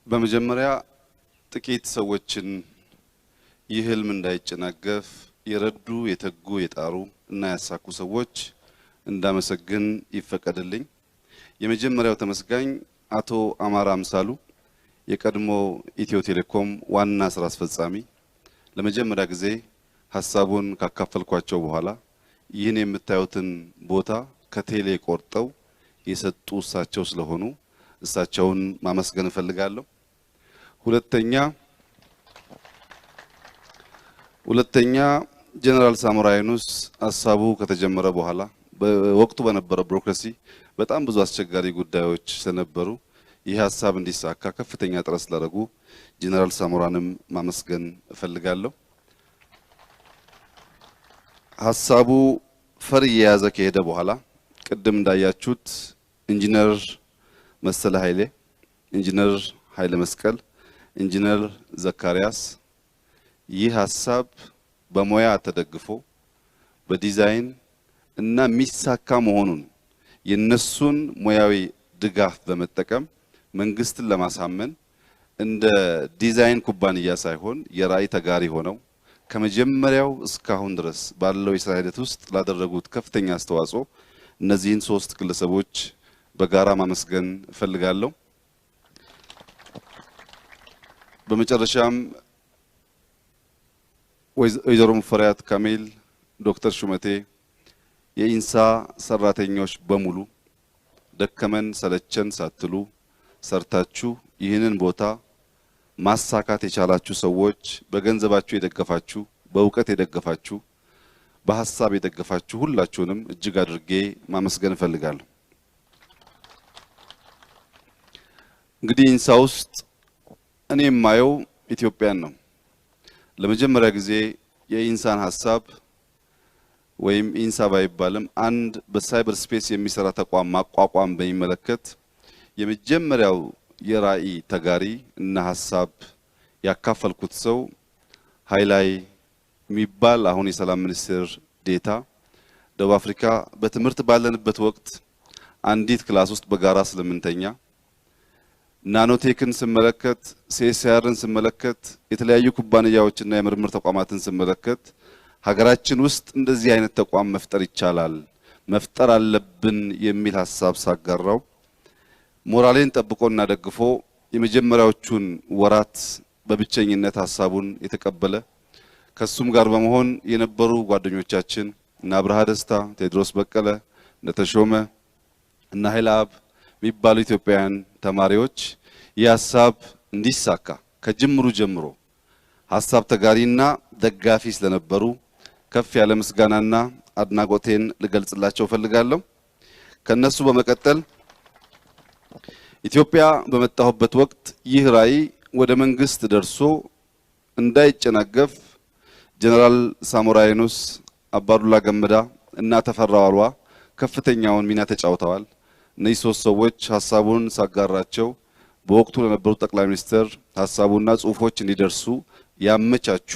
በመጀመሪያ ጥቂት ሰዎችን ይህ ህልም እንዳይጨናገፍ የረዱ የተጉ የጣሩ እና ያሳኩ ሰዎች እንዳመሰግን ይፈቀድልኝ። የመጀመሪያው ተመስጋኝ አቶ አማራ አምሳሉ የቀድሞ ኢትዮ ቴሌኮም ዋና ስራ አስፈጻሚ ለመጀመሪያ ጊዜ ሐሳቡን ካካፈልኳቸው በኋላ ይህን የምታዩትን ቦታ ከቴሌ ቆርጠው የሰጡ እሳቸው ስለሆኑ እሳቸውን ማመስገን እፈልጋለሁ። ሁለተኛ ጀነራል ሳሞራ ዩኑስ ሐሳቡ ከተጀመረ በኋላ በወቅቱ በነበረው ቢሮክራሲ በጣም ብዙ አስቸጋሪ ጉዳዮች ስለነበሩ ይህ ሐሳብ እንዲሳካ ከፍተኛ ጥረት ስላደረጉ ጀነራል ሳሞራንም ማመስገን እፈልጋለሁ። ሐሳቡ ፈር እየያዘ ከሄደ በኋላ ቅድም እንዳያችሁት ኢንጂነር መሰለ ኃይሌ፣ ኢንጂነር ኃይለ መስቀል፣ ኢንጂነር ዘካሪያስ ይህ ሐሳብ በሙያ ተደግፎ በዲዛይን እና ሚሳካ መሆኑን የነሱን ሙያዊ ድጋፍ በመጠቀም መንግስትን ለማሳመን እንደ ዲዛይን ኩባንያ ሳይሆን የራዕይ ተጋሪ ሆነው ከመጀመሪያው እስካሁን ድረስ ባለው የሥራ ሂደት ውስጥ ላደረጉት ከፍተኛ አስተዋጽኦ እነዚህን ሶስት ግለሰቦች በጋራ ማመስገን እፈልጋለሁ። በመጨረሻም ወይዘሮ ሙፈሪያት ካሚል፣ ዶክተር ሹመቴ፣ የኢንሳ ሰራተኞች በሙሉ ደከመን ሰለቸን ሳትሉ ሰርታችሁ ይህንን ቦታ ማሳካት የቻላችሁ ሰዎች፣ በገንዘባችሁ የደገፋችሁ፣ በእውቀት የደገፋችሁ፣ በሐሳብ የደገፋችሁ ሁላችሁንም እጅግ አድርጌ ማመስገን እፈልጋለሁ። እንግዲህ ኢንሳ ውስጥ እኔ የማየው ኢትዮጵያን ነው። ለመጀመሪያ ጊዜ የኢንሳን ሐሳብ ወይም ኢንሳ ባይባልም አንድ በሳይበር ስፔስ የሚሰራ ተቋም ማቋቋም በሚመለከት የመጀመሪያው የራዕይ ተጋሪ እና ሐሳብ ያካፈልኩት ሰው ሃይላይ የሚባል አሁን የሰላም ሚኒስትር ዴታ ደቡብ አፍሪካ በትምህርት ባለንበት ወቅት አንዲት ክላስ ውስጥ በጋራ ስለምንተኛ ናኖቴክን ስመለከት ሲኤስአርን ስመለከት የተለያዩ ኩባንያዎችና የምርምር ተቋማትን ስመለከት ሀገራችን ውስጥ እንደዚህ አይነት ተቋም መፍጠር ይቻላል፣ መፍጠር አለብን የሚል ሐሳብ ሳጋራው ሞራሌን ጠብቆና ደግፎ የመጀመሪያዎቹን ወራት በብቸኝነት ሐሳቡን የተቀበለ ከሱም ጋር በመሆን የነበሩ ጓደኞቻችን እና አብርሃ ደስታ፣ ቴድሮስ በቀለ፣ ነተሾመ እና ኃይለአብ የሚባሉ ኢትዮጵያውያን ተማሪዎች ይህ ሐሳብ እንዲሳካ ከጅምሩ ጀምሮ ሐሳብ ተጋሪና ደጋፊ ስለነበሩ ከፍ ያለ ምስጋናና አድናቆቴን ልገልጽላቸው ፈልጋለሁ። ከነሱ በመቀጠል ኢትዮጵያ በመጣሁበት ወቅት ይህ ራዕይ ወደ መንግስት ደርሶ እንዳይጨናገፍ ጀነራል ሳሞራ ዩኑስ፣ አባዱላ ገመዳ እና ተፈራ ዋልዋ ከፍተኛውን ሚና ተጫውተዋል። እነዚህ ሶስት ሰዎች ሐሳቡን ሳጋራቸው በወቅቱ ለነበሩት ጠቅላይ ሚኒስትር ሐሳቡና ጽሁፎች እንዲደርሱ ያመቻቹ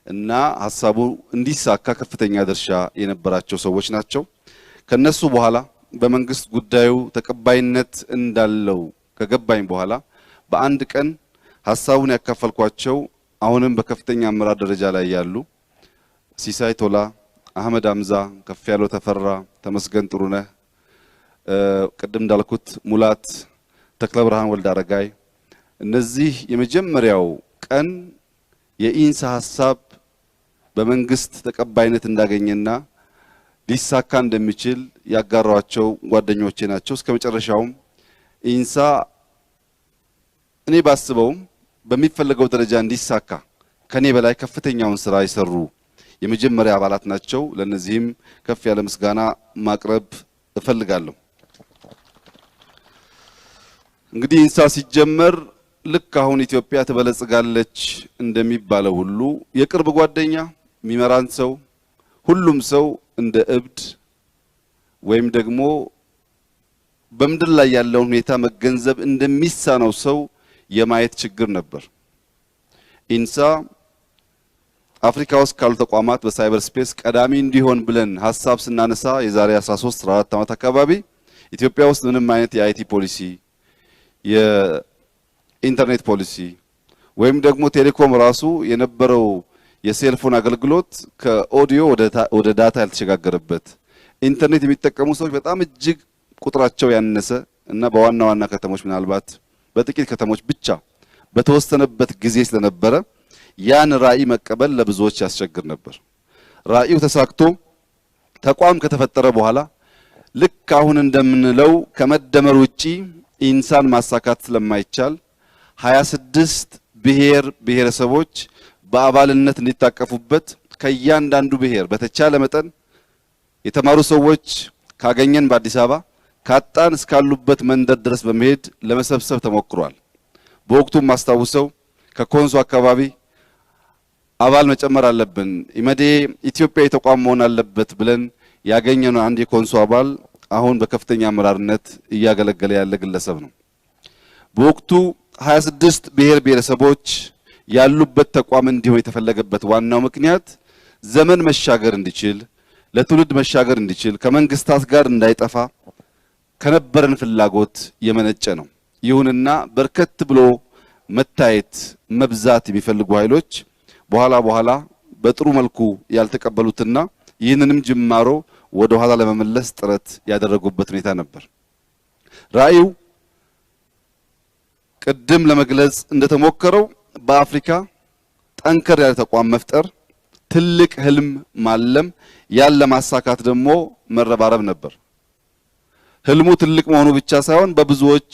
እና ሐሳቡ እንዲሳካ ከፍተኛ ድርሻ የነበራቸው ሰዎች ናቸው። ከነሱ በኋላ በመንግስት ጉዳዩ ተቀባይነት እንዳለው ከገባኝ በኋላ በአንድ ቀን ሐሳቡን ያካፈልኳቸው አሁንም በከፍተኛ አመራር ደረጃ ላይ ያሉ ሲሳይ ቶላ፣ አህመድ አምዛ፣ ከፍያለው ተፈራ፣ ተመስገን ጥሩነህ፣ ቅድም እንዳልኩት ሙላት ተክለ ብርሃን ወልደ አረጋይ እነዚህ የመጀመሪያው ቀን የኢንሳ ሐሳብ በመንግስት ተቀባይነት እንዳገኘና ሊሳካ እንደሚችል ያጋራዋቸው ጓደኞቼ ናቸው። እስከመጨረሻውም ኢንሳ እኔ ባስበውም በሚፈለገው ደረጃ እንዲሳካ ከኔ በላይ ከፍተኛውን ስራ የሰሩ የመጀመሪያ አባላት ናቸው። ለነዚህም ከፍ ያለ ምስጋና ማቅረብ እፈልጋለሁ። እንግዲህ ኢንሳ ሲጀመር ልክ አሁን ኢትዮጵያ ትበለጽጋለች እንደሚባለው ሁሉ የቅርብ ጓደኛ የሚመራን ሰው ሁሉም ሰው እንደ እብድ ወይም ደግሞ በምድር ላይ ያለውን ሁኔታ መገንዘብ እንደሚሳነው ሰው የማየት ችግር ነበር። ኢንሳ አፍሪካ ውስጥ ካሉ ተቋማት በሳይበር ስፔስ ቀዳሚ እንዲሆን ብለን ሐሳብ ስናነሳ የዛሬ 13 14 ዓመት አካባቢ ኢትዮጵያ ውስጥ ምንም አይነት የአይቲ ፖሊሲ ኢንተርኔት ፖሊሲ ወይም ደግሞ ቴሌኮም ራሱ የነበረው የሴልፎን አገልግሎት ከኦዲዮ ወደ ዳታ ያልተሸጋገረበት ኢንተርኔት የሚጠቀሙ ሰዎች በጣም እጅግ ቁጥራቸው ያነሰ እና በዋና ዋና ከተሞች ምናልባት በጥቂት ከተሞች ብቻ በተወሰነበት ጊዜ ስለነበረ ያን ራዕይ መቀበል ለብዙዎች ያስቸግር ነበር። ራዕዩ ተሳክቶ ተቋም ከተፈጠረ በኋላ ልክ አሁን እንደምንለው ከመደመር ውጪ ኢንሳን ማሳካት ስለማይቻል 26 ብሔር ብሔረሰቦች በአባልነት እንዲታቀፉበት ከእያንዳንዱ ብሔር በተቻለ መጠን የተማሩ ሰዎች ካገኘን በአዲስ አበባ ካጣን እስካሉበት መንደር ድረስ በመሄድ ለመሰብሰብ ተሞክሯል። በወቅቱም ማስታውሰው ከኮንሶ አካባቢ አባል መጨመር አለብን፣ ኢመዴ ኢትዮጵያዊ ተቋም መሆን አለበት ብለን ያገኘነው አንድ የኮንሶ አባል አሁን በከፍተኛ አመራርነት እያገለገለ ያለ ግለሰብ ነው። በወቅቱ 26 ብሔር ብሔረሰቦች ያሉበት ተቋም እንዲሆን የተፈለገበት ዋናው ምክንያት ዘመን መሻገር እንዲችል፣ ለትውልድ መሻገር እንዲችል፣ ከመንግስታት ጋር እንዳይጠፋ ከነበረን ፍላጎት የመነጨ ነው። ይሁንና በርከት ብሎ መታየት መብዛት የሚፈልጉ ኃይሎች በኋላ በጥሩ መልኩ ያልተቀበሉትና ይህንንም ጅማሮ ወደ ኋላ ለመመለስ ጥረት ያደረጉበት ሁኔታ ነበር። ራዕዩ ቅድም ለመግለጽ እንደተሞከረው በአፍሪካ ጠንከር ያለ ተቋም መፍጠር፣ ትልቅ ህልም ማለም፣ ያን ለማሳካት ደግሞ መረባረብ ነበር። ህልሙ ትልቅ መሆኑ ብቻ ሳይሆን በብዙዎች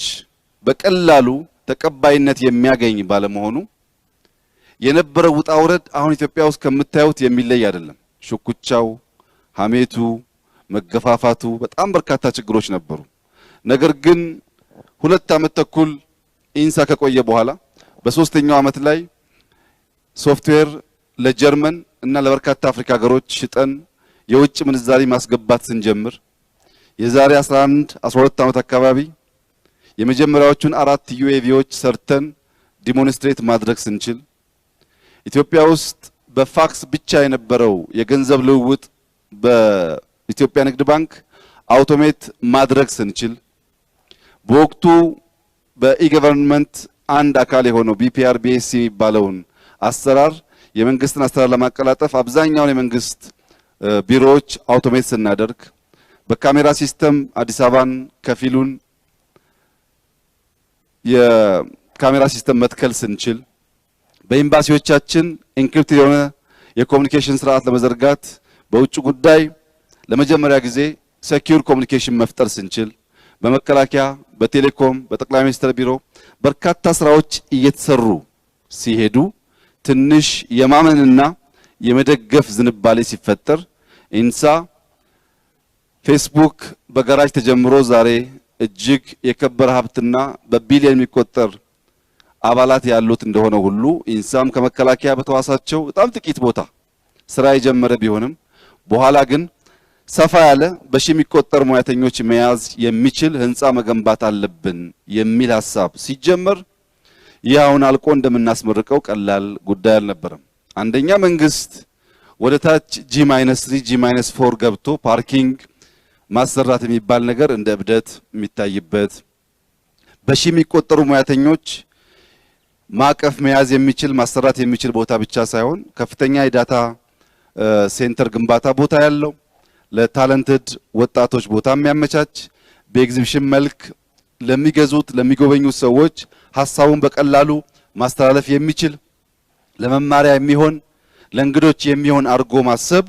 በቀላሉ ተቀባይነት የሚያገኝ ባለመሆኑ የነበረው ውጣ ውረድ አሁን ኢትዮጵያ ውስጥ ከምታዩት የሚለይ አይደለም። ሽኩቻው፣ ሐሜቱ፣ መገፋፋቱ በጣም በርካታ ችግሮች ነበሩ። ነገር ግን 2 ዓመት ተኩል ኢንሳ ከቆየ በኋላ በሶስተኛው ዓመት ላይ ሶፍትዌር ለጀርመን እና ለበርካታ አፍሪካ ሀገሮች ሽጠን የውጭ ምንዛሪ ማስገባት ስንጀምር የዛሬ 12 ዓመት አካባቢ የመጀመሪያዎቹን 4 ዩኤቪዎች ሰርተን ዲሞንስትሬት ማድረግ ስንችል ኢትዮጵያ ውስጥ በፋክስ ብቻ የነበረው የገንዘብ ልውውጥ በኢትዮጵያ ንግድ ባንክ አውቶሜት ማድረግ ስንችል በወቅቱ በኢገቨርንመንት አንድ አካል የሆነው ቢፒአርቢኤስ የሚባለውን አሰራር የመንግስትን አሰራር ለማቀላጠፍ አብዛኛውን የመንግስት ቢሮዎች አውቶሜት ስናደርግ በካሜራ ሲስተም አዲስ አበባን ከፊሉን የካሜራ ሲስተም መትከል ስንችል በኤምባሲዎቻችን ኢንክሪፕትድ የሆነ የኮሙኒኬሽን ስርዓት ለመዘርጋት በውጭ ጉዳይ ለመጀመሪያ ጊዜ ሴኩር ኮሙኒኬሽን መፍጠር ስንችል በመከላከያ፣ በቴሌኮም፣ በጠቅላይ ሚኒስትር ቢሮ በርካታ ስራዎች እየተሰሩ ሲሄዱ ትንሽ የማመንና የመደገፍ ዝንባሌ ሲፈጠር ኢንሳ ፌስቡክ በጋራጅ ተጀምሮ ዛሬ እጅግ የከበረ ሀብትና በቢሊዮን የሚቆጠር አባላት ያሉት እንደሆነ ሁሉ ኢንሳም ከመከላከያ በተዋሳቸው በጣም ጥቂት ቦታ ስራ የጀመረ ቢሆንም በኋላ ግን ሰፋ ያለ በሺ የሚቆጠር ሙያተኞች መያዝ የሚችል ህንፃ መገንባት አለብን የሚል ሐሳብ ሲጀመር ይህ አሁን አልቆ እንደምናስመርቀው ቀላል ጉዳይ አልነበረም። አንደኛ መንግስት ወደ ታች G-3 G-4 ገብቶ ፓርኪንግ ማሰራት የሚባል ነገር እንደ እብደት የሚታይበት በሺ የሚቆጠሩ ሙያተኞች ማቀፍ መያዝ የሚችል ማሰራት የሚችል ቦታ ብቻ ሳይሆን ከፍተኛ የዳታ ሴንተር ግንባታ ቦታ ያለው ለታለንትድ ወጣቶች ቦታ የሚያመቻች በኤግዚቢሽን መልክ ለሚገዙት ለሚጎበኙት ሰዎች ሐሳቡን በቀላሉ ማስተላለፍ የሚችል ለመማሪያ የሚሆን ለእንግዶች የሚሆን አርጎ ማሰብ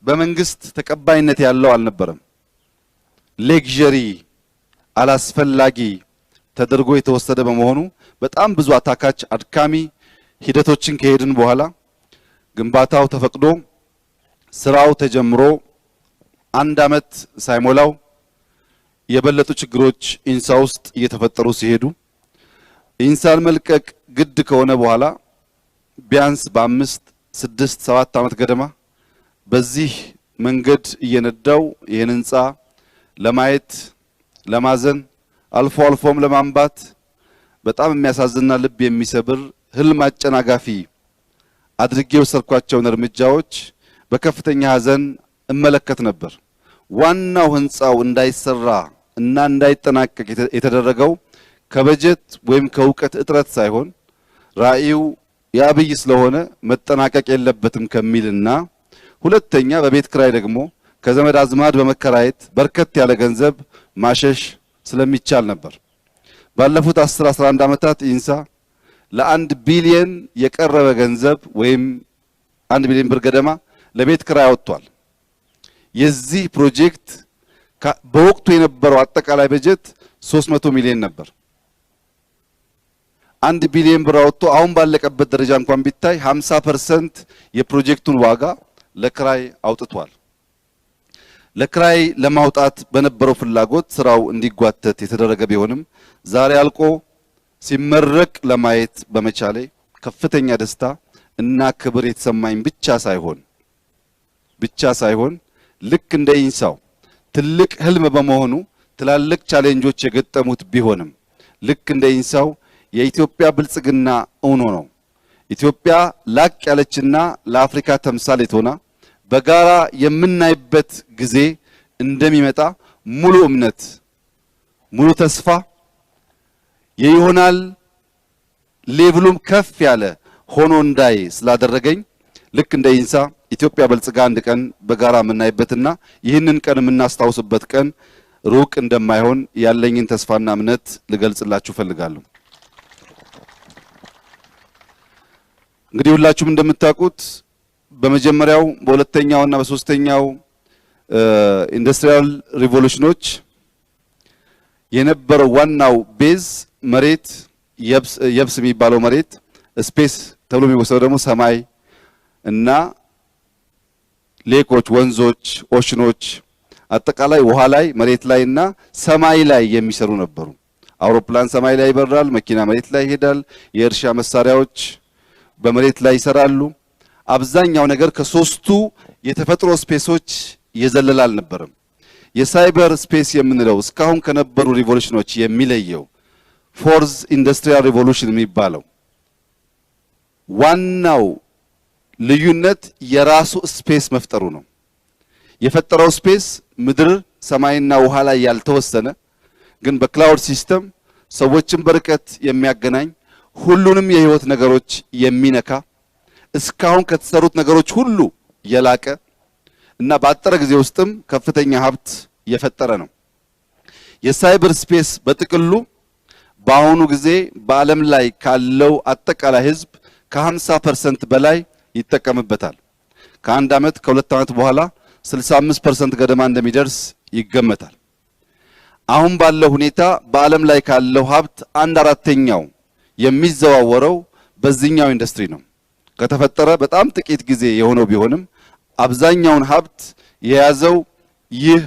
በመንግስት ተቀባይነት ያለው አልነበረም። ሌክዠሪ አላስፈላጊ ተደርጎ የተወሰደ በመሆኑ በጣም ብዙ አታካች አድካሚ ሂደቶችን ከሄድን በኋላ ግንባታው ተፈቅዶ ስራው ተጀምሮ 1 ዓመት ሳይሞላው የበለጡ ችግሮች ኢንሳ ውስጥ እየተፈጠሩ ሲሄዱ ኢንሳን መልቀቅ ግድ ከሆነ በኋላ ቢያንስ በ5፣ 6፣ 7 ዓመት ገደማ በዚህ መንገድ እየነዳው ይህን ህንፃ ለማየት ለማዘን አልፎ አልፎም ለማንባት በጣም የሚያሳዝንና ልብ የሚሰብር ህልም አጨናጋፊ አድርጌ ወሰድኳቸውን እርምጃዎች በከፍተኛ ሐዘን እመለከት ነበር። ዋናው ህንፃው እንዳይሰራ እና እንዳይጠናቀቅ የተደረገው ከበጀት ወይም ከእውቀት እጥረት ሳይሆን ራዕዩ የአብይ ስለሆነ መጠናቀቅ የለበትም ከሚልና ሁለተኛ በቤት ክራይ ደግሞ ከዘመድ አዝማድ በመከራየት በርከት ያለ ገንዘብ ማሸሽ ስለሚቻል ነበር። ባለፉት 10-11 ዓመታት ኢንሳ ለ1 ቢሊየን የቀረበ ገንዘብ ወይም 1 ቢሊየን ብር ገደማ ለቤት ክራይ አወጥቷል። የዚህ ፕሮጀክት በወቅቱ የነበረው አጠቃላይ በጀት 300 ሚሊዮን ነበር። 1 ቢሊየን ብር አወጥቶ አሁን ባለቀበት ደረጃ እንኳን ቢታይ 50% የፕሮጀክቱን ዋጋ ለክራይ አውጥቷል። ለክራይ ለማውጣት በነበረው ፍላጎት ስራው እንዲጓተት የተደረገ ቢሆንም ዛሬ አልቆ ሲመረቅ ለማየት በመቻሌ ከፍተኛ ደስታ እና ክብር የተሰማኝ ብቻ ሳይሆን ልክ እንደ ኢንሳው ትልቅ ህልም በመሆኑ ትላልቅ ቻሌንጆች የገጠሙት ቢሆንም ልክ እንደ ኢንሳው የኢትዮጵያ ብልጽግና እውን ሆኖ ኢትዮጵያ ላቅ ያለችና ለአፍሪካ ተምሳሌት ሆና በጋራ የምናይበት ጊዜ እንደሚመጣ ሙሉ እምነት ሙሉ ተስፋ ይሆናል። ሌቭሉም ከፍ ያለ ሆኖ እንዳይ ስላደረገኝ ልክ እንደ ኢንሳ ኢትዮጵያ በልጽጋ አንድ ቀን በጋራ የምናይበትና ይህንን ቀን የምናስታውስበት ቀን ሩቅ እንደማይሆን ያለኝን ተስፋና እምነት ልገልጽላችሁ ፈልጋለሁ። እንግዲህ ሁላችሁም እንደምታውቁት በመጀመሪያው በሁለተኛውና በሶስተኛው ኢንዱስትሪያል ሪቮሉሽኖች የነበረው ዋናው ቤዝ መሬት የብስ የሚባለው መሬት ስፔስ ተብሎ የሚወሰደው ደግሞ ሰማይ እና ሌኮች፣ ወንዞች፣ ኦሽኖች አጠቃላይ ውሃ ላይ መሬት ላይና ሰማይ ላይ የሚሰሩ ነበሩ። አውሮፕላን ሰማይ ላይ ይበራል፣ መኪና መሬት ላይ ይሄዳል፣ የእርሻ መሳሪያዎች በመሬት ላይ ይሰራሉ። አብዛኛው ነገር ከሶስቱ የተፈጥሮ ስፔሶች የዘለለ አልነበረም። የሳይበር ስፔስ የምንለው እስካሁን ከነበሩ ሪቮሉሽኖች የሚለየው ፎርዝ ኢንዱስትሪያል ሪቮሉሽን የሚባለው ዋናው ልዩነት የራሱ ስፔስ መፍጠሩ ነው። የፈጠረው ስፔስ ምድር ሰማይና ውሃ ላይ ያልተወሰነ ግን በክላውድ ሲስተም ሰዎችን በርቀት የሚያገናኝ ሁሉንም የህይወት ነገሮች የሚነካ እስካሁን ከተሰሩት ነገሮች ሁሉ የላቀ እና በአጠረ ጊዜ ውስጥም ከፍተኛ ሀብት የፈጠረ ነው። የሳይበር ስፔስ በጥቅሉ በአሁኑ ጊዜ በዓለም ላይ ካለው አጠቃላይ ህዝብ ከ50% በላይ ይጠቀምበታል። ከአንድ ዓመት ከሁለት ዓመት በኋላ 65% ገደማ እንደሚደርስ ይገመታል። አሁን ባለው ሁኔታ በዓለም ላይ ካለው ሀብት 1/4ኛው የሚዘዋወረው በዚህኛው ኢንዱስትሪ ነው። ከተፈጠረ በጣም ጥቂት ጊዜ የሆነው ቢሆንም አብዛኛውን ሀብት የያዘው ይህ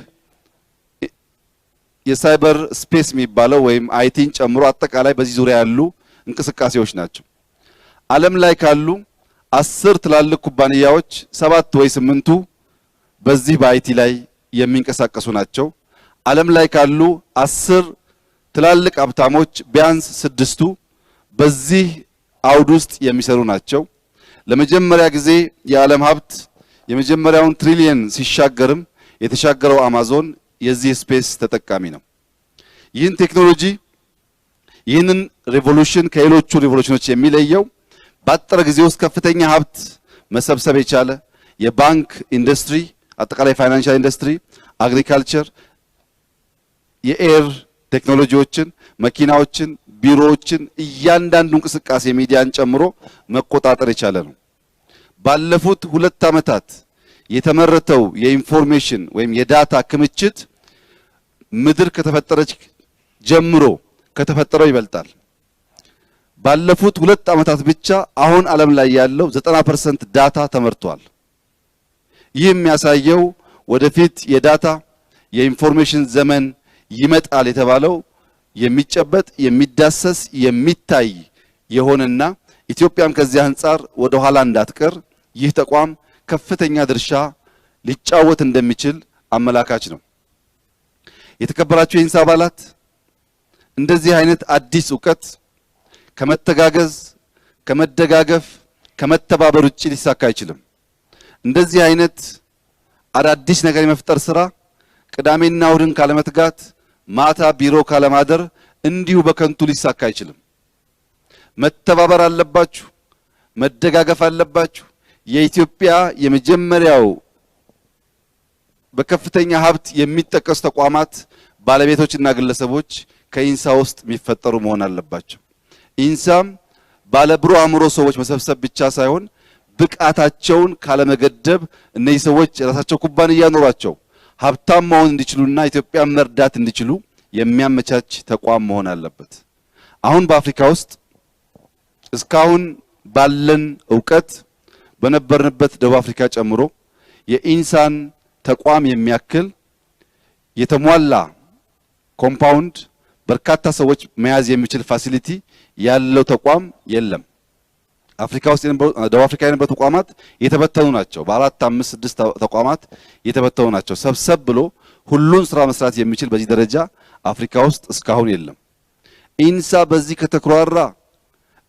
የሳይበር ስፔስ የሚባለው ወይም አይቲን ጨምሮ አጠቃላይ በዚህ ዙሪያ ያሉ እንቅስቃሴዎች ናቸው። ዓለም ላይ ካሉ 10 ትላልቅ ኩባንያዎች 7 ወይ 8ቱ በዚህ በአይቲ ላይ የሚንቀሳቀሱ ናቸው። ዓለም ላይ ካሉ 10 ትላልቅ ሀብታሞች ቢያንስ 6ቱ በዚህ አውድ ውስጥ የሚሰሩ ናቸው። ለመጀመሪያ ጊዜ የዓለም ሀብት የመጀመሪያውን ትሪሊየን ሲሻገርም የተሻገረው አማዞን የዚህ ስፔስ ተጠቃሚ ነው። ይህን ቴክኖሎጂ ይህንን ሪቮሉሽን ከሌሎቹ ሪቮሉሽኖች የሚለየው በአጠረ ጊዜ ውስጥ ከፍተኛ ሀብት መሰብሰብ የቻለ የባንክ ኢንዱስትሪ፣ አጠቃላይ ፋይናንሻል ኢንዱስትሪ፣ አግሪካልቸር፣ የኤር ቴክኖሎጂዎችን፣ መኪናዎችን፣ ቢሮዎችን እያንዳንዱ እንቅስቃሴ ሚዲያን ጨምሮ መቆጣጠር የቻለ ነው። ባለፉት 2 ዓመታት የተመረተው የኢንፎርሜሽን ወይም የዳታ ክምችት ምድር ከተፈጠረች ጀምሮ ከተፈጠረው ይበልጣል። ባለፉት 2 ዓመታት ብቻ አሁን ዓለም ላይ ያለው 90% ዳታ ተመርቷል። ይህ የሚያሳየው ወደፊት የዳታ የኢንፎርሜሽን ዘመን ይመጣል የተባለው የሚጨበጥ የሚዳሰስ የሚታይ የሆነና ኢትዮጵያም ከዚህ አንጻር ወደ ኋላ እንዳትቀር ይህ ተቋም ከፍተኛ ድርሻ ሊጫወት እንደሚችል አመላካች ነው። የተከበራችሁ የኢንሳ አባላት እንደዚህ አይነት አዲስ ዕውቀት ከመተጋገዝ፣ ከመደጋገፍ፣ ከመተባበር ውጪ ሊሳካ አይችልም። እንደዚህ አይነት አዳዲስ ነገር የመፍጠር ስራ ቅዳሜና እሁድን ካለመትጋት፣ ማታ ቢሮ ካለማደር እንዲሁ በከንቱ ሊሳካ አይችልም። መተባበር አለባችሁ፣ መደጋገፍ አለባችሁ። የኢትዮጵያ የመጀመሪያው በከፍተኛ ሀብት የሚጠቀሱ ተቋማት ባለቤቶችና ግለሰቦች ከኢንሳ ውስጥ የሚፈጠሩ መሆን አለባቸው። ኢንሳም ባለብሩህ አእምሮ ሰዎች መሰብሰብ ብቻ ሳይሆን ብቃታቸውን ካለመገደብ እነዚህ ሰዎች የራሳቸው ኩባንያ ኖሯቸው ሀብታም መሆን እንዲችሉና ኢትዮጵያን መርዳት እንዲችሉ የሚያመቻች ተቋም መሆን አለበት። አሁን በአፍሪካ ውስጥ እስካሁን ባለን ዕውቀት በነበርንበት ደቡብ አፍሪካ ጨምሮ የኢንሳን ተቋም የሚያክል የተሟላ ኮምፓውንድ በርካታ ሰዎች መያዝ የሚችል ፋሲሊቲ ያለው ተቋም የለም። አፍሪካ ውስጥ ደቡብ አፍሪካ የነበሩ ተቋማት የተበተኑ ናቸው። በአራት አምስት ስድስት ተቋማት የተበተኑ ናቸው። ሰብሰብ ብሎ ሁሉን ስራ መስራት የሚችል በዚህ ደረጃ አፍሪካ ውስጥ እስካሁን የለም። ኢንሳ በዚህ ከተኩራራ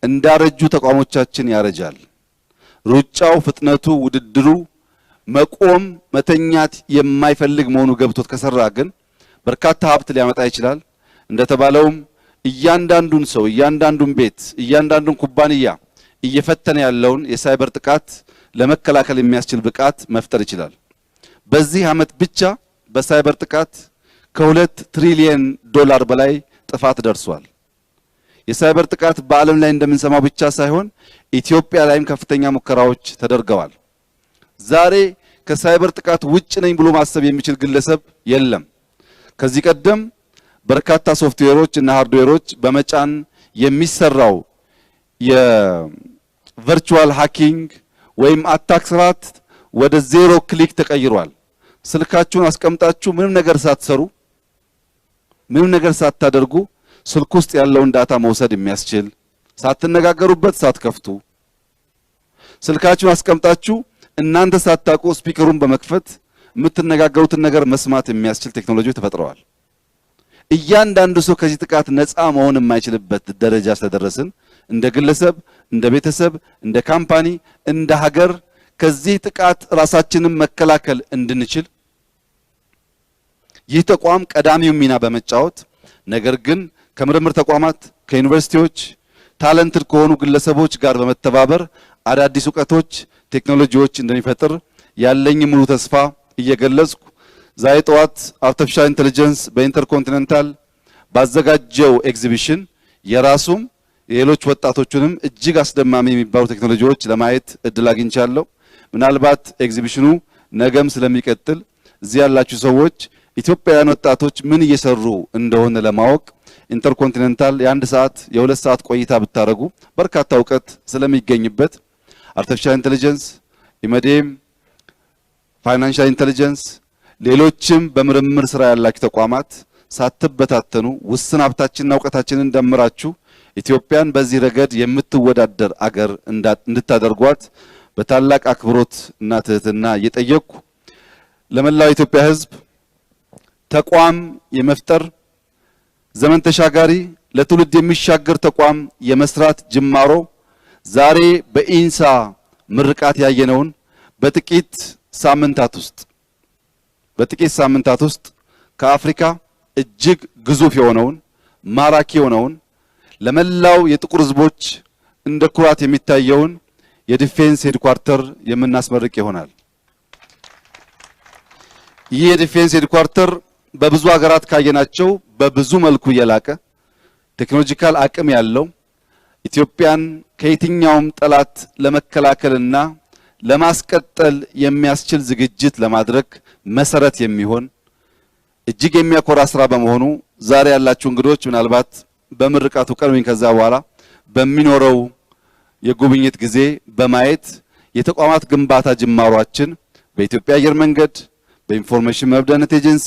እንዳረጁ ተቋሞቻችን ያረጃል። ሩጫው፣ ፍጥነቱ፣ ውድድሩ መቆም መተኛት የማይፈልግ መሆኑ ገብቶት ከሰራ ግን በርካታ ሀብት ሊያመጣ ይችላል። እንደተባለውም እያንዳንዱን ሰው፣ እያንዳንዱን ቤት፣ እያንዳንዱን ኩባንያ እየፈተነ ያለውን የሳይበር ጥቃት ለመከላከል የሚያስችል ብቃት መፍጠር ይችላል። በዚህ ዓመት ብቻ በሳይበር ጥቃት ከ2 ትሪሊየን ዶላር በላይ ጥፋት ደርሷል። የሳይበር ጥቃት በዓለም ላይ እንደምንሰማው ብቻ ሳይሆን ኢትዮጵያ ላይም ከፍተኛ ሙከራዎች ተደርገዋል። ዛሬ ከሳይበር ጥቃት ውጭ ነኝ ብሎ ማሰብ የሚችል ግለሰብ የለም። ከዚህ ቀደም በርካታ ሶፍትዌሮች እና ሃርድዌሮች በመጫን የሚሰራው የቨርቹዋል ሃኪንግ ወይም አታክ ስርዓት ወደ ዜሮ ክሊክ ተቀይሯል። ስልካችሁን አስቀምጣችሁ ምንም ነገር ሳትሰሩ ምንም ነገር ሳታደርጉ ስልክ ውስጥ ያለውን ዳታ መውሰድ የሚያስችል ሳትነጋገሩበት ሳትከፍቱ ስልካችሁን አስቀምጣችሁ እናንተ ሳታውቁ ስፒከሩን በመክፈት የምትነጋገሩትን ነገር መስማት የሚያስችል ቴክኖሎጂ ተፈጥረዋል። እያንዳንዱ ሰው ከዚህ ጥቃት ነፃ መሆን የማይችልበት ደረጃ ስለደረስን እንደ ግለሰብ፣ እንደ ቤተሰብ፣ እንደ ካምፓኒ፣ እንደ ሀገር ከዚህ ጥቃት ራሳችንን መከላከል እንድንችል ይህ ተቋም ቀዳሚው ሚና በመጫወት ነገር ግን ከምርምር ተቋማት ከዩኒቨርሲቲዎች ታለንትድ ከሆኑ ግለሰቦች ጋር በመተባበር አዳዲስ ዕውቀቶች፣ ቴክኖሎጂዎች እንደሚፈጥር ያለኝ ሙሉ ተስፋ እየገለጽኩ ዛሬ ጠዋት አርቲፊሻል ኢንተለጀንስ በኢንተርኮንቲኔንታል ባዘጋጀው ኤግዚቢሽን የራሱም የሌሎች ወጣቶችንም እጅግ አስደማሚ የሚባሉ ቴክኖሎጂዎች ለማየት እድል አግኝቻለሁ። ምናልባት ኤግዚቢሽኑ ነገም ስለሚቀጥል እዚህ ያላችሁ ሰዎች ኢትዮጵያውያን ወጣቶች ምን እየሰሩ እንደሆነ ለማወቅ ኢንተርኮንቲኔንታል የ1 ሰዓት የ2 ሰዓት ቆይታ ብታረጉ በርካታ ዕውቀት ስለሚገኝበት አርቲፊሻል ኢንተለጀንስ፣ ኢመዴም፣ ፋይናንሻል ኢንተለጀንስ ሌሎችም በምርምር ስራ ያላችሁ ተቋማት ሳትበታተኑ ውስን ሀብታችንና ዕውቀታችንን ደምራችሁ ኢትዮጵያን በዚህ ረገድ የምትወዳደር አገር እንድታደርጓት በታላቅ አክብሮት እና ትህትና እየጠየቅኩ ለመላው ኢትዮጵያ ሕዝብ ተቋም የመፍጠር ዘመን ተሻጋሪ ለትውልድ የሚሻገር ተቋም የመስራት ጅማሮ ዛሬ በኢንሳ ምርቃት ያየነውን በጥቂት ሳምንታት ውስጥ ከአፍሪካ እጅግ ግዙፍ የሆነውን ማራኪ የሆነውን ለመላው የጥቁር ሕዝቦች እንደ ኩራት የሚታየውን የዲፌንስ ሄድኳርተር የምናስመርቅ ይሆናል። ይህ የዲፌንስ ሄድኳርተር በብዙ ሀገራት ካየናቸው በብዙ መልኩ የላቀ ቴክኖሎጂካል አቅም ያለው ኢትዮጵያን ከየትኛውም ጠላት ለመከላከልና ለማስቀጠል የሚያስችል ዝግጅት ለማድረግ መሰረት የሚሆን እጅግ የሚያኮራ ስራ በመሆኑ ዛሬ ያላችሁ እንግዶች ምናልባት በምርቃቱ ቀን ወይም ከዛ በኋላ በሚኖረው የጉብኝት ጊዜ በማየት የተቋማት ግንባታ ጅማሯችን በኢትዮጵያ አየር መንገድ፣ በኢንፎርሜሽን መረብ ደህንነት ኤጀንሲ፣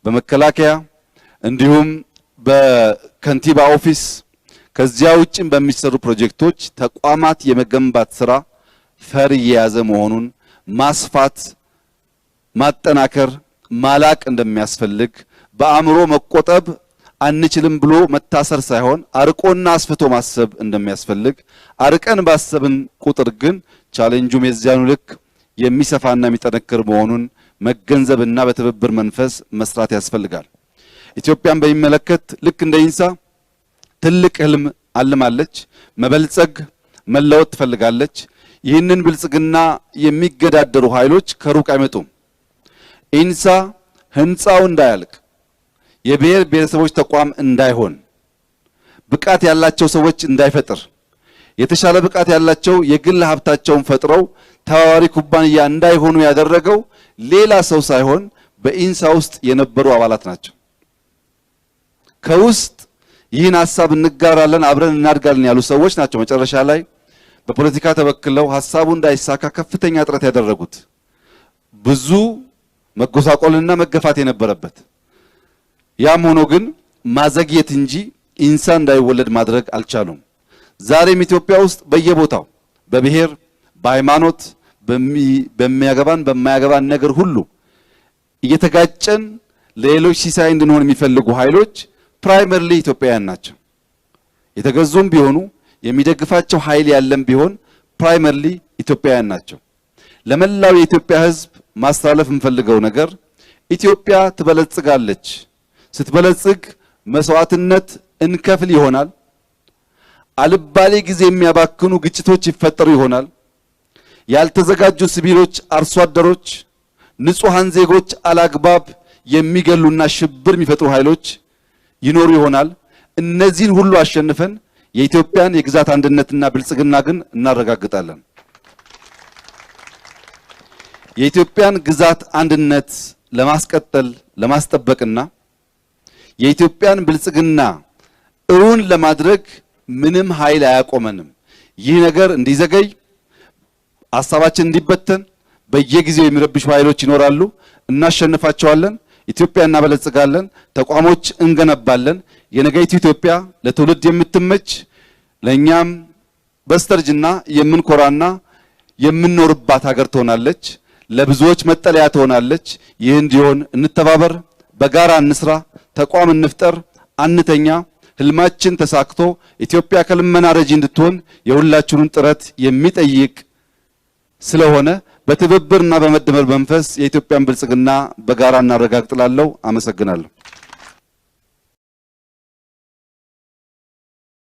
በመከላከያ እንዲሁም በከንቲባ ኦፊስ ከዚያ ውጭም በሚሰሩ ፕሮጀክቶች ተቋማት የመገንባት ስራ ፈር የያዘ መሆኑን ማስፋት፣ ማጠናከር፣ ማላቅ እንደሚያስፈልግ በአእምሮ መቆጠብ አንችልም ብሎ መታሰር ሳይሆን አርቆና አስፍቶ ማሰብ እንደሚያስፈልግ አርቀን ባሰብን ቁጥር ግን ቻሌንጁም የዚያኑ ልክ የሚሰፋና የሚጠነክር መሆኑን መገንዘብና በትብብር መንፈስ መስራት ያስፈልጋል። ኢትዮጵያን በሚመለከት ልክ እንደ ኢንሳ ትልቅ ህልም አልማለች። መበልጸግ መለወጥ ትፈልጋለች። ይህንን ብልጽግና የሚገዳደሩ ኃይሎች ከሩቅ አይመጡም። ኢንሳ ህንፃው እንዳያልቅ፣ የብሔር ብሔረሰቦች ተቋም እንዳይሆን፣ ብቃት ያላቸው ሰዎች እንዳይፈጥር፣ የተሻለ ብቃት ያላቸው የግል ሀብታቸውን ፈጥረው ተባባሪ ኩባንያ እንዳይሆኑ ያደረገው ሌላ ሰው ሳይሆን በኢንሳ ውስጥ የነበሩ አባላት ናቸው። ከውስጥ ይህን ሐሳብ እንጋራለን አብረን እናድጋለን ያሉ ሰዎች ናቸው መጨረሻ ላይ በፖለቲካ ተበክለው ሐሳቡ እንዳይሳካ ከፍተኛ ጥረት ያደረጉት። ብዙ መጎሳቆልና መገፋት የነበረበት። ያም ሆኖ ግን ማዘግየት እንጂ ኢንሳ እንዳይወለድ ማድረግ አልቻሉም። ዛሬም ኢትዮጵያ ውስጥ በየቦታው በብሔር በሃይማኖት በሚያገባን በማያገባን ነገር ሁሉ እየተጋጨን ለሌሎች ሲሳይ እንድንሆን የሚፈልጉ ኃይሎች ፕራይመሪሊ ኢትዮጵያውያን ናቸው። የተገዙም ቢሆኑ የሚደግፋቸው ኃይል ያለም ቢሆን ፕራይመሪሊ ኢትዮጵያውያን ናቸው። ለመላው የኢትዮጵያ ሕዝብ ማስተላለፍ የምፈልገው ነገር ኢትዮጵያ ትበለጽጋለች። ስትበለጽግ መስዋዕትነት እንከፍል ይሆናል። አልባሌ ጊዜ የሚያባክኑ ግጭቶች ይፈጠሩ ይሆናል። ያልተዘጋጁ ሲቪሎች፣ አርሶ አደሮች፣ ንጹሃን ዜጎች አላግባብ የሚገሉና ሽብር የሚፈጥሩ ኃይሎች ይኖሩ ይሆናል። እነዚህን ሁሉ አሸንፈን የኢትዮጵያን የግዛት አንድነትና ብልጽግና ግን እናረጋግጣለን። የኢትዮጵያን ግዛት አንድነት ለማስቀጠል ለማስጠበቅና የኢትዮጵያን ብልጽግና እውን ለማድረግ ምንም ኃይል አያቆመንም። ይህ ነገር እንዲዘገይ ሐሳባችን እንዲበተን በየጊዜው የሚረብሹ ኃይሎች ይኖራሉ። እናሸንፋቸዋለን። ኢትዮጵያ እናበለጽጋለን። ተቋሞች እንገነባለን። የነገይቱ ኢትዮጵያ ለትውልድ የምትመች ለኛም በስተርጅና የምንኮራና የምንኖርባት ሀገር ትሆናለች። ለብዙዎች መጠለያ ትሆናለች። ይህ እንዲሆን እንተባበር፣ በጋራ እንስራ፣ ተቋም እንፍጠር፣ አንተኛ። ህልማችን ተሳክቶ ኢትዮጵያ ከልመና ረጂ እንድትሆን የሁላችሁንም ጥረት የሚጠይቅ ስለሆነ በትብብርና በመደመር መንፈስ የኢትዮጵያን ብልጽግና በጋራ እናረጋግጥላለሁ። አመሰግናለሁ።